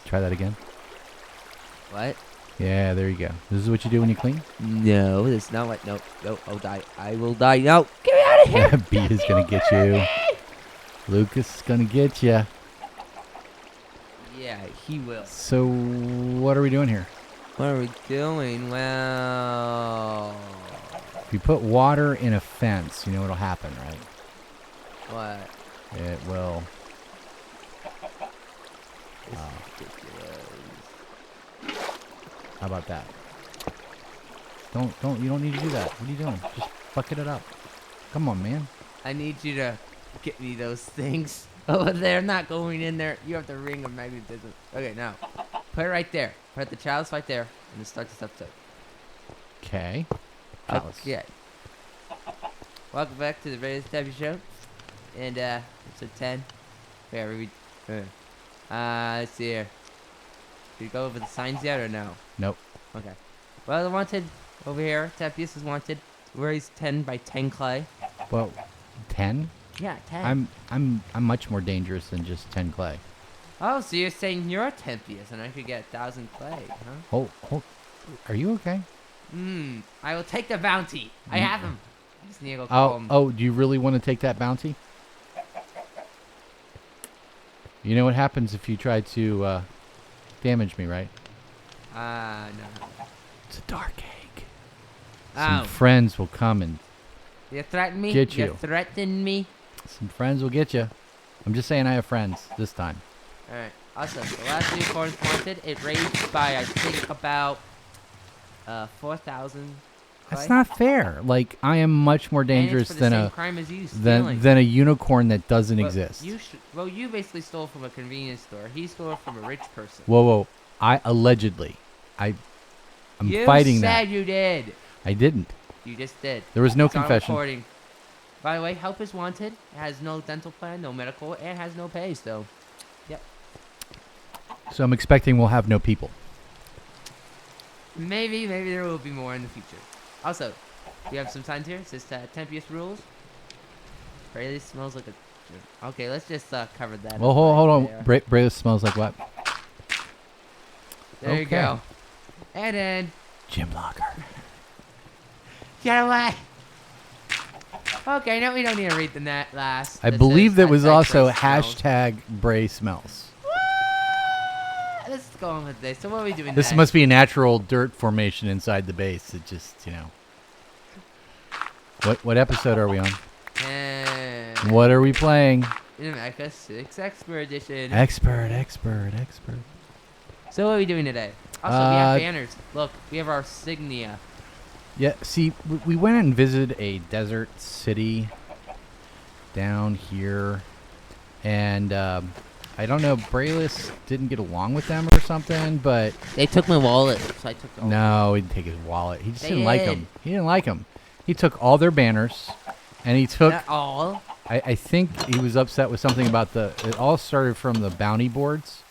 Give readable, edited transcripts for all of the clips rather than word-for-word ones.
Try that again. What? Yeah, there you go. This is what you do when you clean? No, that's not what. No, I'll die. I will die. No, get me out of here. B is going to get you. Lucas is going to get you. Yeah, he will. So, what are we doing here? What are we doing? Well... If you put water in a fence, you know what'll happen, right? What? It will... How about that? You don't need to do that. What are you doing? Just bucket it up. Come on, man. I need you to get me those things over there. I'm not going in there. You have the ring of magnetism. Okay, now. Put it right there. Put the chalice right there. And then start this episode. Okay. Okay. Welcome back to the Raised Tabby Show. And, episode 10. Let's see here. Did you go over the signs yet or no? Nope. Okay. Well, the wanted over here. Tempius is wanted. Raised 10 by 10 clay. Well, 10? Yeah, 10. I'm much more dangerous than just 10 clay. Oh, so you're saying you're Tempius and I could get 1,000 clay, huh? Hold. Are you okay? I will take the bounty. I have him. I just need to go call him. Oh, do you really want to take that bounty? You know what happens if you try to damage me, right? No. It's a dark egg. Oh. Some friends will come and You threaten me? Get you. You threaten me? some friends will get you. I'm just saying I have friends this time. Alright. Also, the last unicorn wanted, it raised by, I think, about 4,000. That's not fair. Like, I am much more dangerous than a crime as you stealing. than a unicorn that doesn't exist. You basically stole from a convenience store. He stole from a rich person. Whoa. I'm fighting that. You said you did. I didn't. You just did. There was no It's on confession. recording. By the way, help is wanted. It has no dental plan, no medical, and has no pay, so... Yep. So I'm expecting we'll have no people. Maybe there will be more in the future. Also, we have some signs here. It says Tempius rules. Braley smells like a... Okay, let's just cover that. Well, hold on. Brayless smells like what? There you go. And then... Gym locker. Get away! Okay, now we don't need to read the last. I believe that was also hashtag Bray smells. Let's go on with this. So what are we doing This next? must be a natural dirt formation inside the base. It just, What episode are we on? What are we playing? Enigmatica 6 Expert Edition. Expert. So what are we doing today? Also, we have banners. Look, we have our signia. Yeah, see, we went and visited a desert city down here, and I don't know, Brayless didn't get along with them or something, but... They took my wallet, so I took No, he didn't take his wallet. He just didn't like them. He didn't like them. He took all their banners, and he took... Not all. I think he was upset with something about it all started from the bounty boards,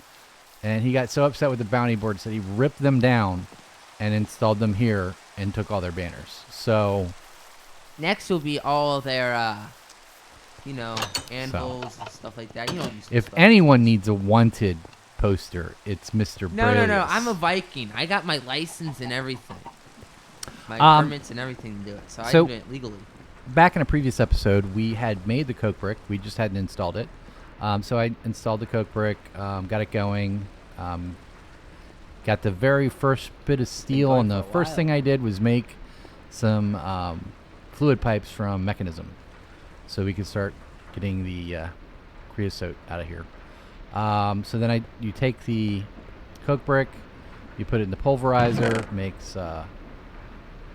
and he got so upset with the bounty boards that he ripped them down and installed them here and took all their banners. So next will be all of their anvils and stuff like that. If anyone needs a wanted poster, it's Mr. Brayless. No, I'm a Viking. I got my license and everything. My permits and everything to do it. So I do it legally. Back in a previous episode, we had made the coke brick. We just hadn't installed it. So I installed the coke brick, got it going, got the very first bit of steel, and the first thing I did was make some fluid pipes from Mekanism, so we could start getting the creosote out of here. So then you take the coke brick, you put it in the pulverizer, makes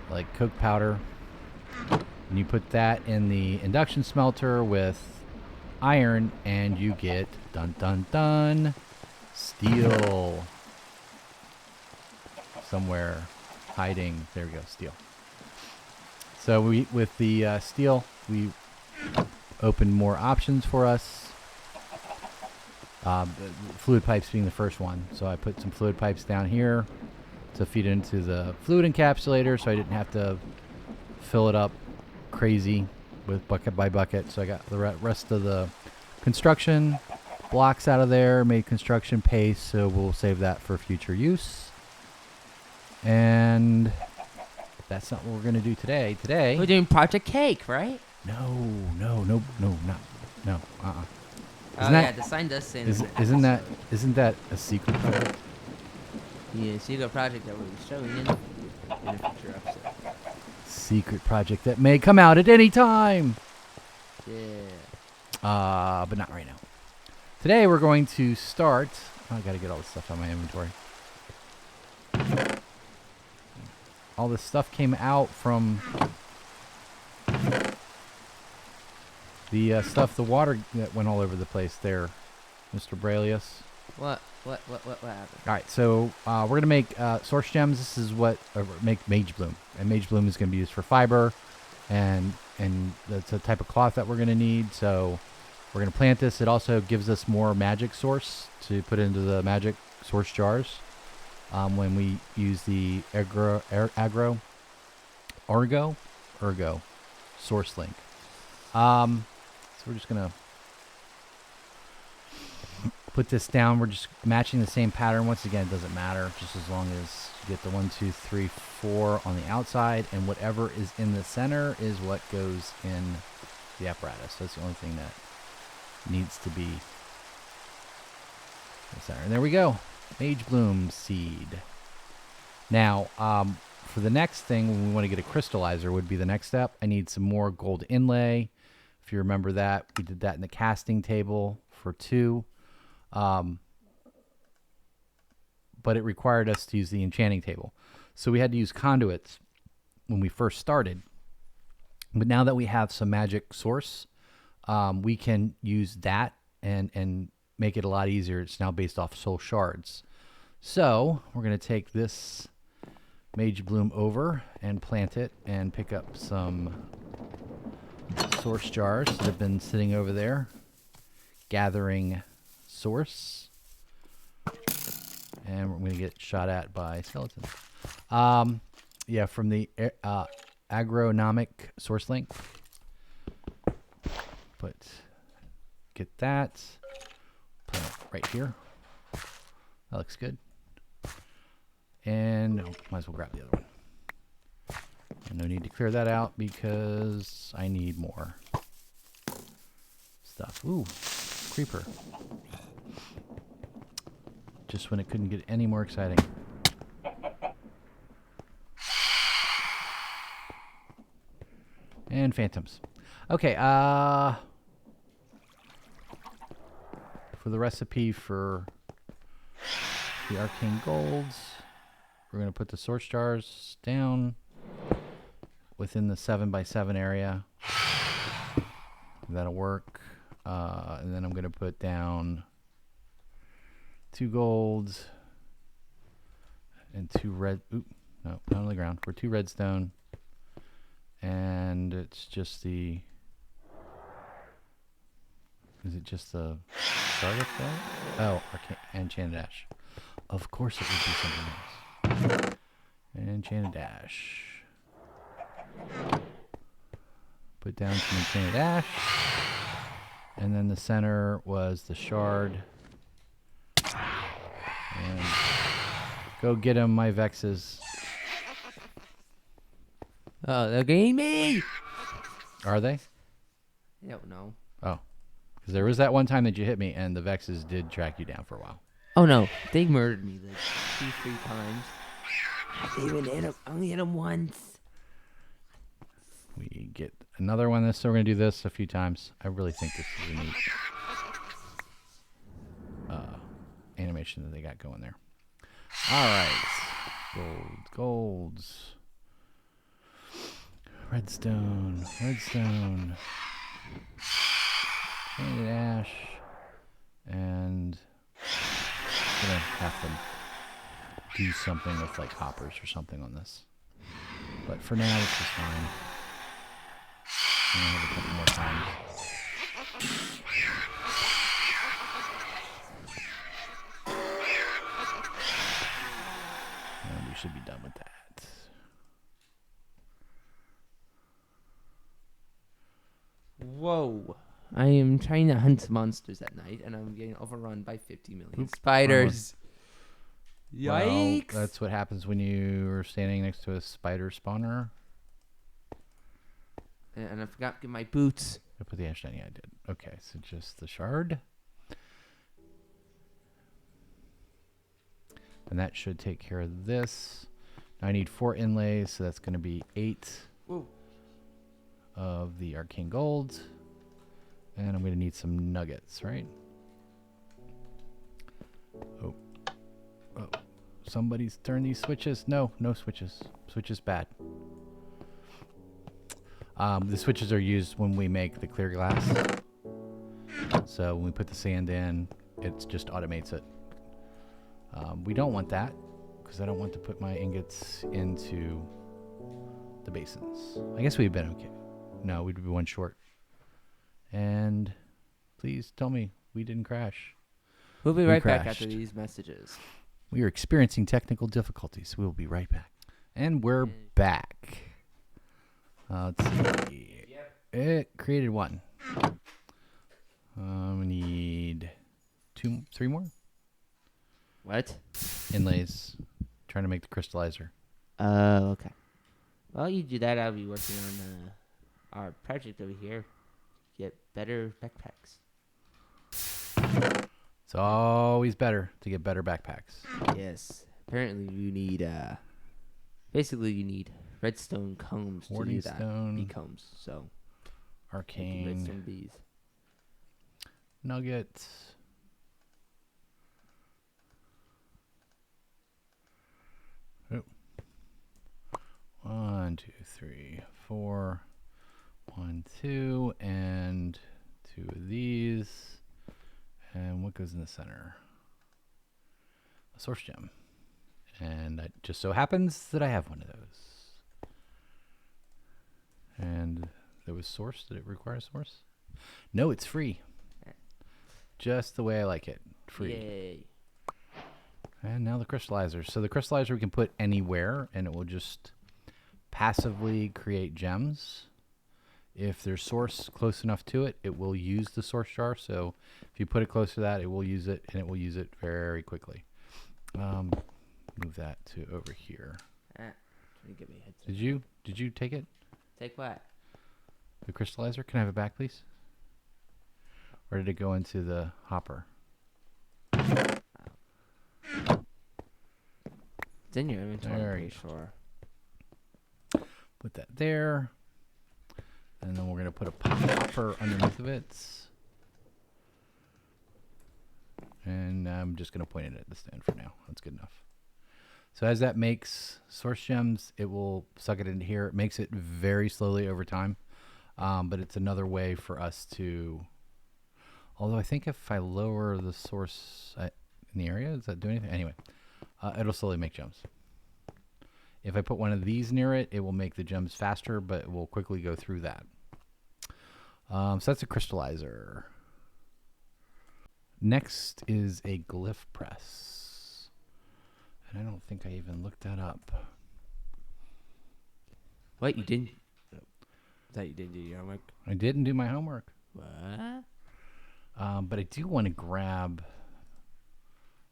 like coke powder, and you put that in the induction smelter with iron, and you get steel. Somewhere hiding. There we go, steel. So with the steel, we opened more options for us. The fluid pipes being the first one. So I put some fluid pipes down here to feed into the fluid encapsulator, so I didn't have to fill it up crazy with bucket by bucket. So I got the rest of the construction blocks out of there, made construction paste, so we'll save that for future use. And that's not what we're going to do today. Today... We're doing Project Cake, right? No. Oh, yeah, the sign does say... Isn't that a secret project? Yeah, secret project that we'll be showing in a future episode. Secret project that may come out at any time. Yeah. But not right now. Today we're going to start... Oh, I got to get all this stuff out of my inventory. All this stuff came out from the stuff, the water that went all over the place there, Mr. Brailius. What happened? All right, so we're going to make source gems. This is what make Magebloom. And Magebloom is going to be used for fiber, and that's a type of cloth that we're going to need. So we're going to plant this. It also gives us more magic source to put into the magic source jars when we use the ergo source link. So we're just going to put this down. We're just matching the same pattern. Once again, it doesn't matter, just as long as you get the 1, 2, 3, 4 on the outside, and whatever is in the center is what goes in the apparatus. That's the only thing that needs to be the center. And there we go. Magebloom seed. Now, for the next thing, when we want to get a crystallizer, would be the next step. I need some more gold inlay. If you remember that, we did that in the casting table for 2. But it required us to use the enchanting table. So we had to use conduits when we first started. But now that we have some magic source, we can use that and make it a lot easier. It's now based off soul shards. So we're going to take this Magebloom over and plant it and pick up some source jars that have been sitting over there gathering source. And we're going to get shot at by skeletons. Yeah, from the agronomic source link. Get that. Put it right here. That looks good. And might as well grab the other one. And no need to clear that out because I need more stuff. Ooh, creeper. Just when it couldn't get any more exciting. And phantoms. Okay, for the recipe for the arcane golds, we're going to put the source jars down within the 7x7 area. That'll work. And then I'm going to put down 2 golds and 2 red. Oop, no, not on the ground. For 2 redstone. And it's just the. Is it just the shard up there? Oh, enchanted ash. Of course it would be something else. Enchanted ash. Put down some enchanted ash. And then the center was the shard. And go get him, my Vexes. Oh, they're getting me! Are they? I don't know. Oh. Because there was that one time that you hit me, and the Vexes did track you down for a while. Oh, no. They murdered me like 2-3 times. I only hit him once. We get another one. So we're going to do this a few times. I really think this is a neat animation that they got going there. All right. Golds. Redstone. Enchanted ash. And I'm going to have to do something with like hoppers or something on this. But for now, this is fine. I'm going to have a couple more times. And we should be done with that. Whoa. I am trying to hunt monsters at night, and I'm getting overrun by 50 million Oop, spiders. Well, Yikes. that's what happens when you're standing next to a spider spawner. And I forgot to get my boots. I put the hashtag. Yeah, I did. Okay, so just the shard. And that should take care of this. Now I need 4 inlays, so that's going to be 8 Whoa. of the arcane gold. And I'm going to need some nuggets, right? Oh. Oh. Somebody's turned these switches. No, no switches. Switch is bad. The switches are used when we make the clear glass. So when we put the sand in, it just automates it. We don't want that because I don't want to put my ingots into the basins. I guess we've been okay. No, we'd be one short. And please tell me we didn't crash. We'll be right back crashed. after these messages. We are experiencing technical difficulties. We'll be right back. And we're back. Let's see. Yep. It created 1. We need 3 more What? inlays. Trying to make the crystallizer. Oh, okay. While you do that, I'll be working on our project over here. Get better backpacks. It's always better to get better backpacks. Yes. Apparently you need, basically you need redstone combs to do Hoarding that. stone. Bee combs, so. Arcane. Redstone bees. Nuggets. Oh. 1, 2, 3, 4. 1, 2, and 2 of these. And what goes in the center? A source gem. And it just so happens that I have one of those. And there was source. Did it require source? No, it's free. Just the way I like it. Free. Yay. And now the crystallizer. So the crystallizer we can put anywhere, and it will just passively create gems. If there's source close enough to it, it will use the source jar. So if you put it close to that, it will use it, and it will use it very quickly. Move that to over here. Trying to get my headset. Did you take it? Take what? The crystallizer? Can I have it back, please? Or did it go into the hopper? It's in your inventory, There I'm you pretty sure. Put that there. And then we're going to put a hopper underneath of it. And I'm just going to point it at the stand for now. That's good enough. So as that makes source gems, it will suck it into here. It makes it very slowly over time. But it's another way for us to... Although I think if I lower the source in the area, does that do anything? Anyway, it'll slowly make gems. If I put one of these near it, it will make the gems faster, but it will quickly go through that. So that's a crystallizer. Next is a glyph press. And I don't think I even looked that up. What, you didn't? That you didn't do your homework? I didn't do my homework. What? But I do want to grab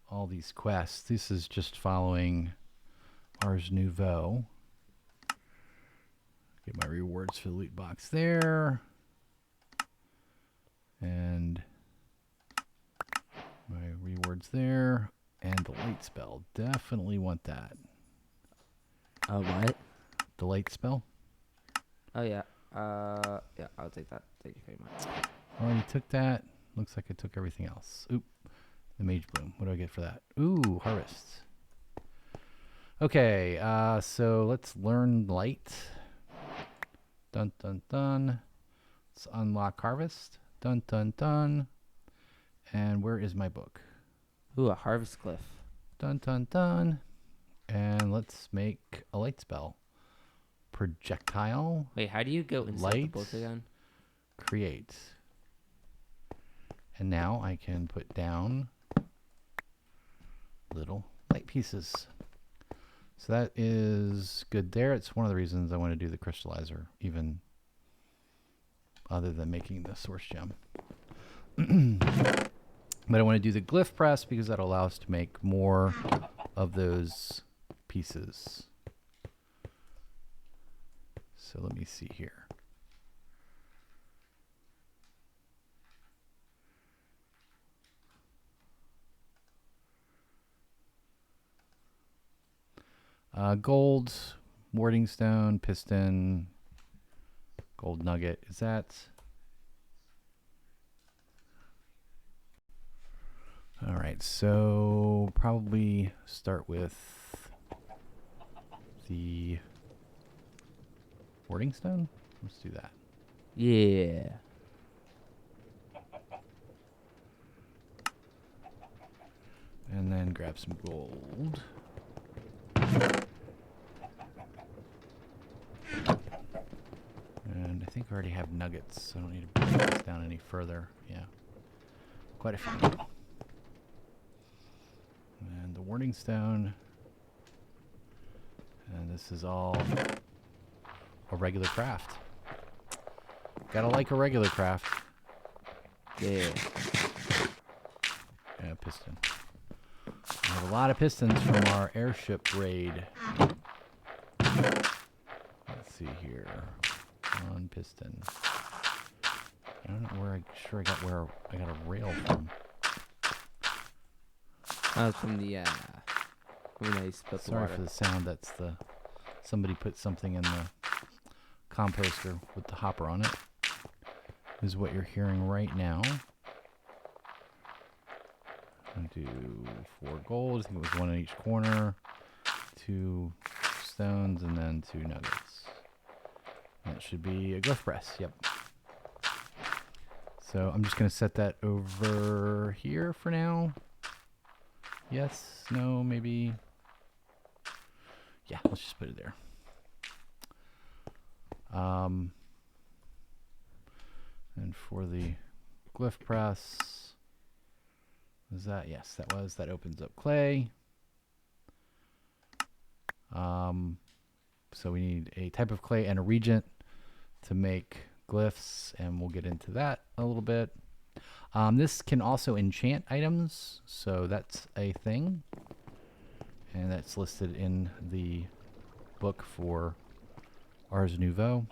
all these quests. This is just following Ars Nouveau. Get my rewards for the loot box there. And my rewards there. And the light spell. Definitely want that. Oh, what? The light spell. Oh, yeah. Yeah, I'll take that. Thank you very much. Already took that. Looks like I took everything else. Oop. The Magebloom. What do I get for that? Ooh, harvest. Okay, so let's learn light. Dun, dun, dun. Let's unlock harvest. Dun, dun, dun. And where is my book? Ooh, a harvest glyph. Dun, dun, dun. And let's make a light spell. Projectile. Wait, how do you go inside the book again? Create. And now I can put down little light pieces. So that is good there. It's one of the reasons I want to do the crystallizer even other than making the source gem. But I want to do the glyph press because that'll allow us to make more of those pieces. So let me see here. Gold, warding stone, piston, gold nugget. Is that... All right, so probably start with the warding stone. Let's do that. Yeah. And then grab some gold. And I think I already have nuggets, so I don't need to break this down any further. Yeah, quite a few. And the warding stone. And this is all a regular craft. Gotta like a regular craft. Yeah. Yeah, piston. I have a lot of pistons from our airship raid. Let's see here. One piston. I don't know where I got a rail from. From the when I spilled the Sorry water. for the sound. That's the somebody put something in the composter with the hopper on it. Is what you're hearing right now. I'll do 4 gold. I think it was 1 in each corner. 2 stones and then 2 nuggets. That should be a glyph press. Yep. So I'm just going to set that over here for now. Yes, no, maybe. Yeah, let's just put it there. And for the glyph press, is that? Yes, that was. That opens up clay. So we need a type of clay and a regent to make glyphs, and we'll get into that a little bit. This can also enchant items, so that's a thing, and that's listed in the book for Ars Nouveau.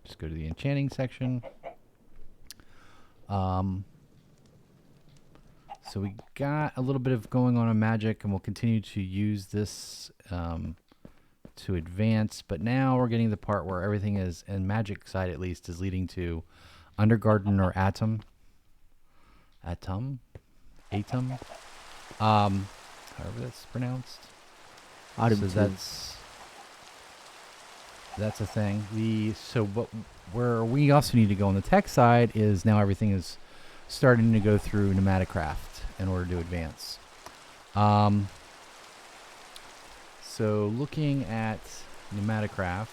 Just go to the enchanting section. So we got a little bit of going on magic, and we'll continue to use this to advance, but now we're getting the part where everything is, in magic side at least, is leading to Undergarden or Atom, however that's pronounced. So that's a thing. Where we also need to go on the tech side is now everything is starting to go through Enigmatica in order to advance. So looking at Enigmatica,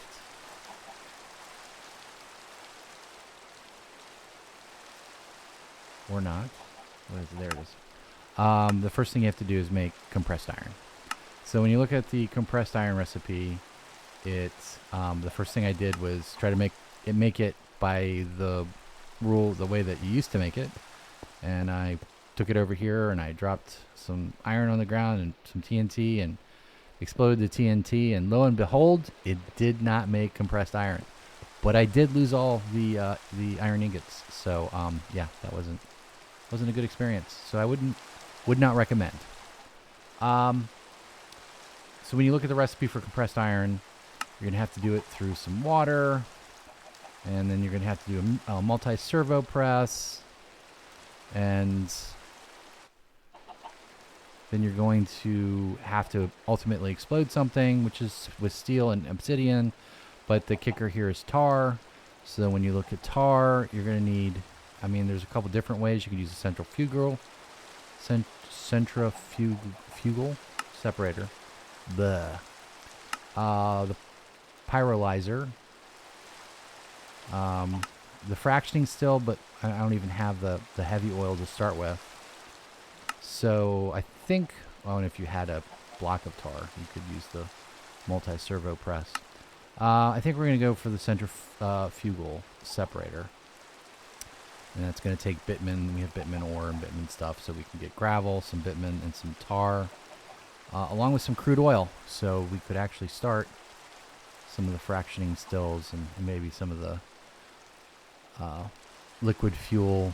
or not, what is it? There it is. The first thing you have to do is make compressed iron. So when you look at the compressed iron recipe, it's the first thing I did was try to make it by the rule, the way that you used to make it, and I took it over here and I dropped some iron on the ground and some TNT and exploded the TNT, and lo and behold, it did not make compressed iron, but I did lose all the iron ingots. So yeah, that wasn't a good experience. So I would not recommend. So when you look at the recipe for compressed iron, you're gonna have to do it through some water, and then you're gonna have to do a multi-servo press, and then you're going to have to ultimately explode something, which is with steel and obsidian, but the kicker here is tar. So when you look at tar, you're going to need, there's a couple different ways. You can use a centrifugal separator, the pyrolyzer, the fractioning still, but I don't even have the heavy oil to start with. So I think, and if you had a block of tar, you could use the multi-servo press. I think we're going to go for the centrifugal separator. And that's going to take bitumen. We have bitumen ore and bitumen stuff, so we can get gravel, some bitumen, and some tar, along with some crude oil. So we could actually start some of the fractioning stills and maybe some of the liquid fuel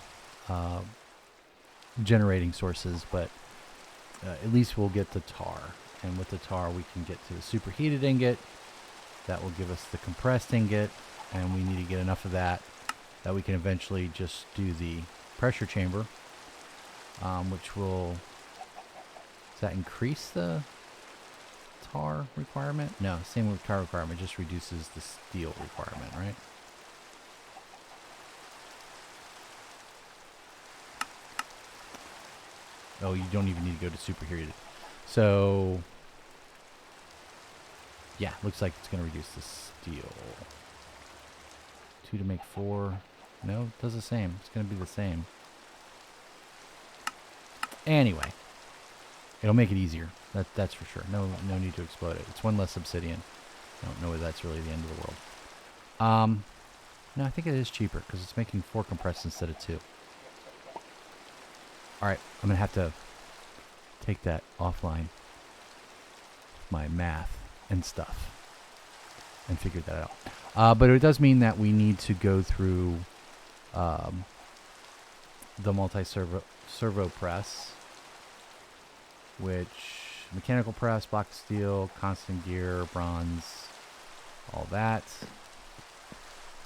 generating sources. But at least we'll get the tar. And with the tar, we can get to the superheated ingot. That will give us the compressed ingot. And we need to get enough of that we can eventually just do the pressure chamber, which will, does that increase the tar requirement? No, same with tar requirement, just reduces the steel requirement, right? Oh, you don't even need to go to superheated. So, yeah, looks like it's going to reduce the steel. 2 to make 4. No, it does the same. It's going to be the same. Anyway, it'll make it easier. That's for sure. No need to explode it. It's 1 less obsidian. I don't know if that's really the end of the world. No, I think it is cheaper because it's making 4 compressed instead of 2. All right, I'm going to have to take that offline, my math and stuff, and figure that out. But it does mean that we need to go through the multi-servo press, which mechanical press, block of steel, constant gear, bronze, all that.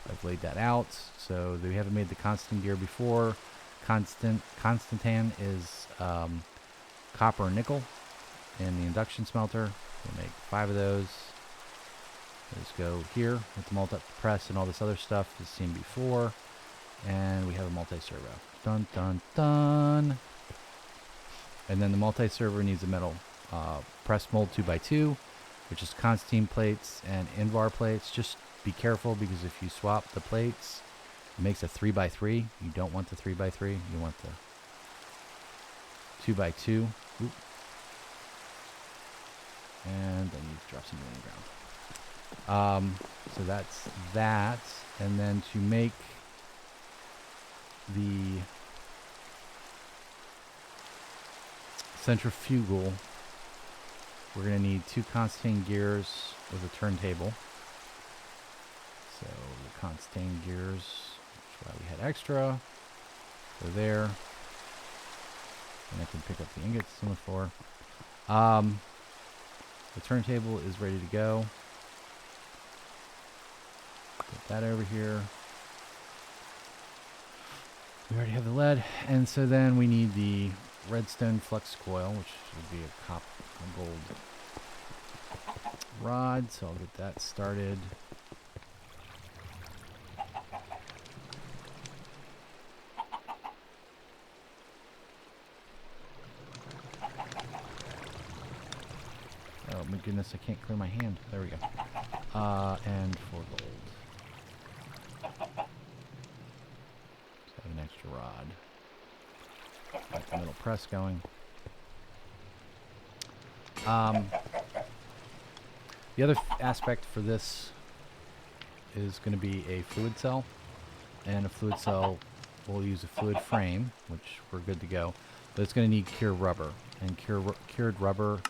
I've laid that out. So we haven't made the constant gear before. Constantan is copper and nickel in the induction smelter. We'll make 5 of those. Let's go here with the multi-press and all this other stuff as seen before. And we have a multi-servo. Dun, dun, dun. And then the multi-servo needs a metal press mold 2x2, which is Constantine plates and Invar plates. Just be careful because if you swap the plates, it makes a 3x3. You don't want the 3x3. You want the 2x2. Oop. And then you drop something on the ground. So that's that. And then to make the centrifugal, we're going to need 2 Constantine gears with a turntable. So the Constantine gears, that's why we had extra. So there. And I can pick up the ingots on the floor. The turntable is ready to go. Put that over here. We already have the lead. And so then we need the redstone flux coil, which would be a gold rod. So I'll get that started. Oh my goodness, I can't clear my hand. There we go. And 4 gold. So I have an extra rod. Got the middle press going. The other aspect for this is going to be a fluid cell. And a fluid cell will use a fluid frame, which we're good to go. But it's going to need cured rubber. And cured rubber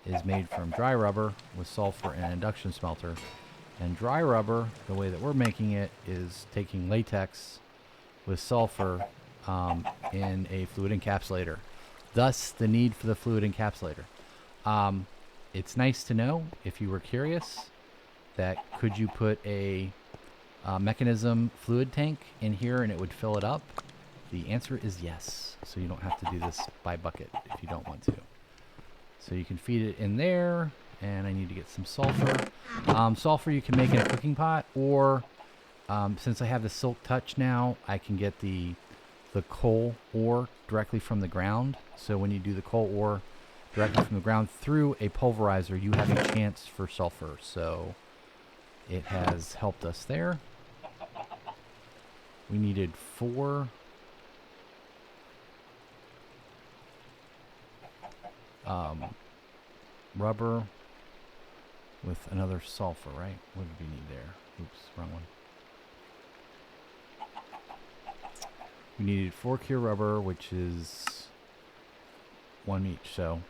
is made from dry rubber with sulfur and an induction smelter. And dry rubber, the way that we're making it, is taking latex with sulfur in a fluid encapsulator. Thus, the need for the fluid encapsulator. It's nice to know, if you were curious, that could you put a Mekanism fluid tank in here and it would fill it up? The answer is yes. So you don't have to do this by bucket if you don't want to. So you can feed it in there, and I need to get some sulfur. Sulfur you can make in a cooking pot, or since I have the Silk Touch now, I can get the coal ore directly from the ground. So when you do the coal ore directly from the ground through a pulverizer, you have a chance for sulfur. So it has helped us there. We needed 4 rubber with another sulfur, right? What did we need there? Oops, wrong one. We needed 4 cure rubber, which is 1 each, so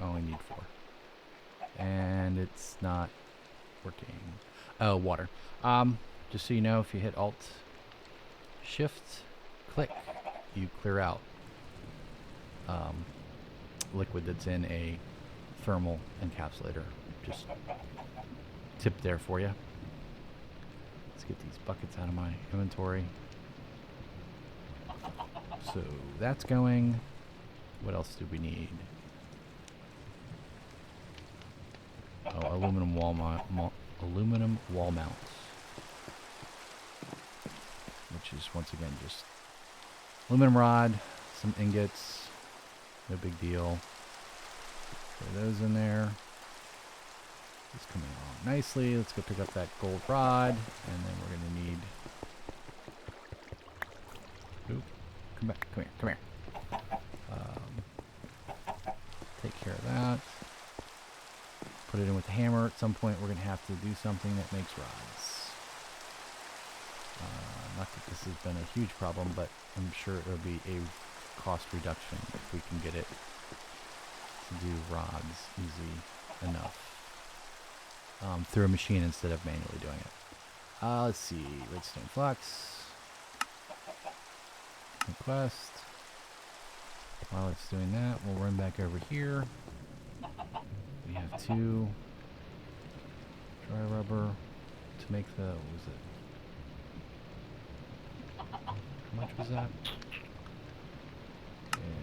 I only need 4. And it's not working. Oh, water. Just so you know, if you hit Alt Shift click, you clear out liquid that's in a thermal encapsulator. Just tip there for you. Let's get these buckets out of my inventory. So that's going. What else do we need? Oh, aluminum wall mounts, which is once again just aluminum rod, some ingots, no big deal. Throw those in there. It's coming along nicely. Let's go pick up that gold rod, and then we're gonna need. Oop, come back, come here. Take care of that. Put it in with the hammer. At some point, we're going to have to do something that makes rods. Not that this has been a huge problem, but I'm sure it'll be a cost reduction if we can get it to do rods easy enough through a machine instead of manually doing it. Let's see. Redstone flux. Request. While it's doing that, we'll run back over here. We have 2 dry rubber to make the, what was it? How much was that?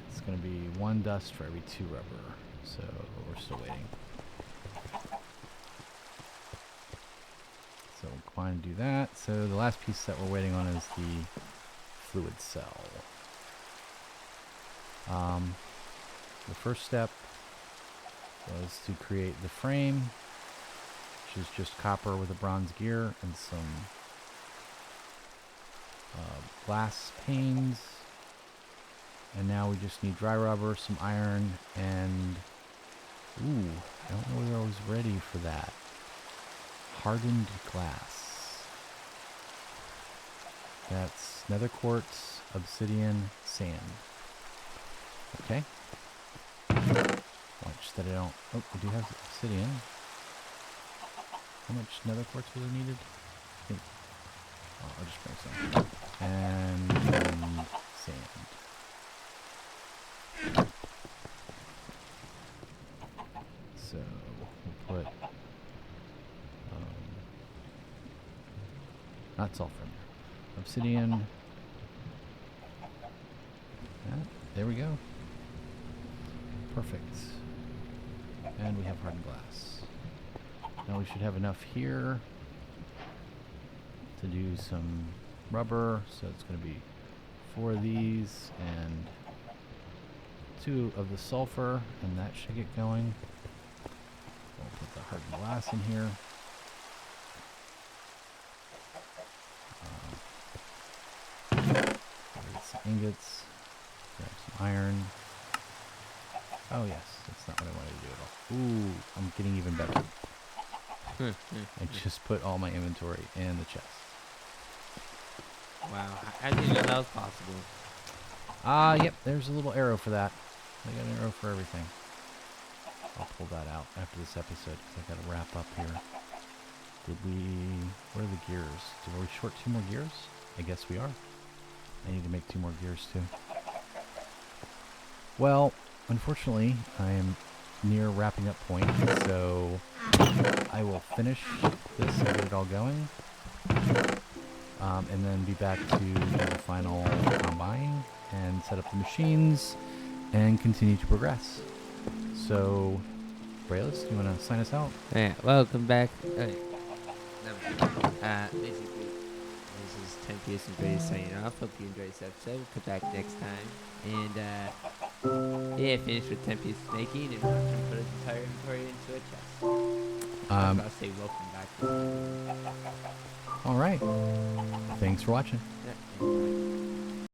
It's going to be 1 dust for every 2 rubber, so we're still waiting. So we'll go on and do that. So the last piece that we're waiting on is the fluid cell. The first step was to create the frame, which is just copper with a bronze gear and some glass panes. And now we just need dry rubber, some iron, and ooh, I don't know whether I was ready for that. Hardened glass. That's nether quartz, obsidian, sand. Okay. Watch that I don't. Oh, we do have obsidian. How much nether quartz was needed? I think. Oh, I'll just bring some. And sand. So we'll put not sulfur in there. Obsidian. There we go. Perfect. And we have hardened glass. Now we should have enough here to do some rubber. So it's going to be 4 of these and 2 of the sulfur, and that should get going. We'll put the hardened glass in here. Some ingots. Grab some iron. Oh yes, that's not what I wanted to do at all. Ooh, I'm getting even better. I just put all my inventory in the chest. Wow, how did you know that was possible? Yep, there's a little arrow for that. I got an arrow for everything. I'll pull that out after this episode because I got to wrap up here. Did we... What are the gears? Are we short 2 more gears? I guess we are. I need to make 2 more gears too. Well, unfortunately, I am near wrapping up point, so I will finish this and get it all going. And then be back to do the final combine and set up the machines and continue to progress. So, Brayless, you want to sign us out? Yeah, welcome back. Basically, this is 10 Piece and Brady signing off. Hope you enjoyed this episode. Come back next time. And, yeah, finish with 10 pieces making and put his entire inventory into a chest. I'll say welcome back. All right. Thanks for watching. Yeah.